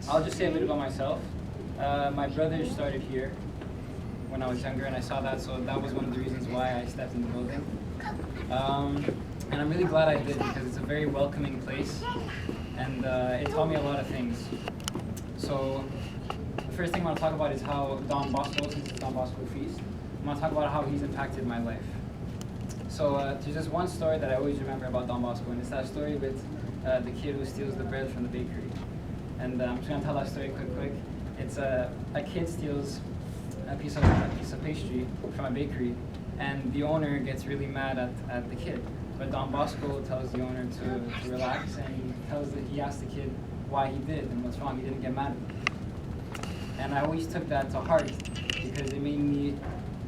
I'll just say a bit about myself. My brother started here when I was younger, and I saw that, so that was one of the reasons why I stepped in the building. And I'm really glad I did, because it's a very welcoming place, and it taught me a lot of things. So the first thing I want to talk about is how Don Bosco, since it's Don Bosco Feast, I'm going to talk about how he's impacted my life. So there's this one story that I always remember about Don Bosco, and it's that story with the kid who steals the bread from the bakery. And I'm just going to tell that story quick. It's a kid steals a piece of pastry from a bakery, and the owner gets really mad at the kid. But Don Bosco tells the owner to relax, and he asks the kid why he did and what's wrong. He didn't get mad at him. And I always took that to heart, because it made me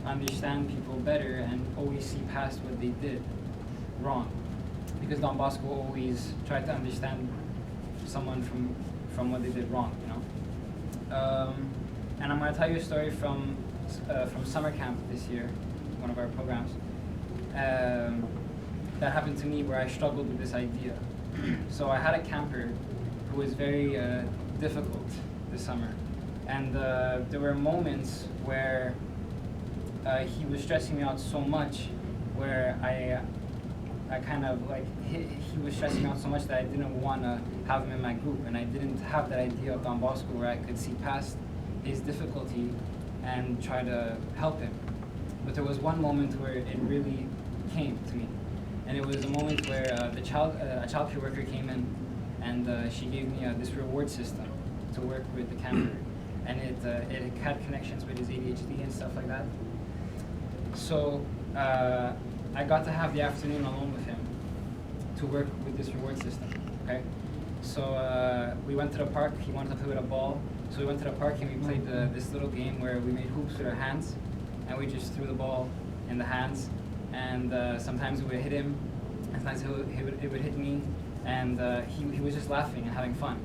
understand people better and always see past what they did wrong. Because Don Bosco always tried to understand someone from what they did wrong, you know. And I'm going to tell you a story from summer camp this year, one of our programs, that happened to me where I struggled with this idea. So I had a camper who was very difficult this summer, and there were moments where he was stressing me out so much, where I kind of like, he was stressing me out so much that I didn't want to have him in my group, and I didn't have that idea of Don Bosco where I could see past his difficulty and try to help him. But there was one moment where it really came to me, and it was a moment where a childcare worker came in, and she gave me this reward system to work with the camper, and it had connections with his ADHD and stuff like that. So I got to have the afternoon alone with him to work with this reward system. Okay, so we went to the park. He wanted to play with a ball, so we went to the park and we played this little game where we made hoops with our hands, and we just threw the ball in the hands, and sometimes it would hit him, and sometimes it would hit me, and he was just laughing and having fun.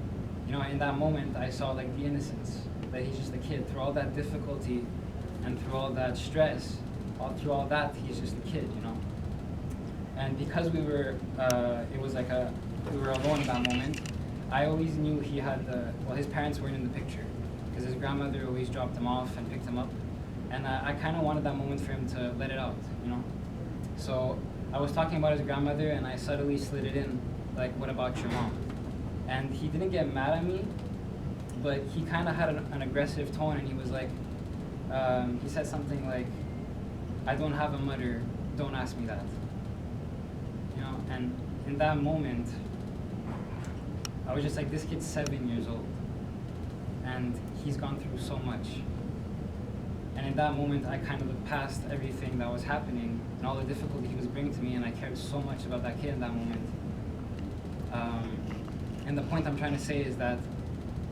You know, in that moment I saw like the innocence, that he's just a kid through all that difficulty and through all that stress. Through all that, he's just a kid, you know. And because we were, it was like we were alone in that moment, I always knew he had his parents weren't in the picture, because his grandmother always dropped him off and picked him up. And I kind of wanted that moment for him to let it out, you know. So I was talking about his grandmother, and I subtly slid it in, like, what about your mom? And he didn't get mad at me, but he kind of had an aggressive tone, and he was like, he said something like, I don't have a mother, don't ask me that. You know, and in that moment, I was just like, this kid's 7 years old, and he's gone through so much. And in that moment, I kind of looked past everything that was happening and all the difficulty he was bringing to me, and I cared so much about that kid in that moment. And the point I'm trying to say is that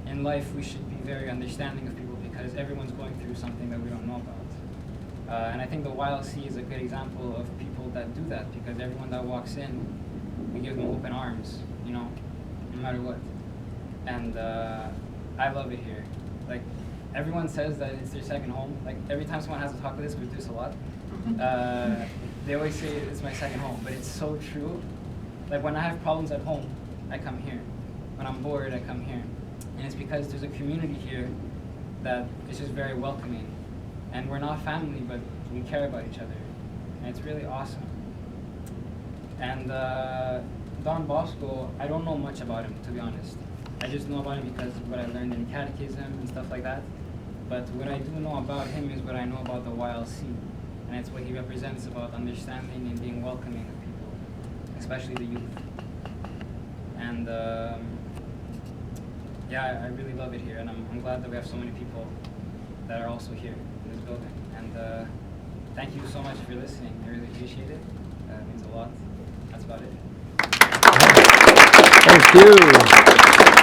in life, we should be very understanding of people, because everyone's going through something that we don't know about. And I think the YLC is a good example of people that do that, because everyone that walks in, we give them open arms, you know, no matter what. And I love it here. Like, everyone says that it's their second home. Like, every time someone has to talk with us, we do this a lot. They always say it's my second home, but it's so true. Like, when I have problems at home, I come here. When I'm bored, I come here. And it's because there's a community here that is just very welcoming. And we're not family, but we care about each other. And it's really awesome. And Don Bosco, I don't know much about him, to be honest. I just know about him because of what I learned in catechism and stuff like that. But what I do know about him is what I know about the YLC. And it's what he represents about understanding and being welcoming of people, especially the youth. And yeah, I really love it here. And I'm glad that we have so many people that are also here in this building. And thank you so much for listening. I really appreciate it. It means a lot. That's about it. Thank you.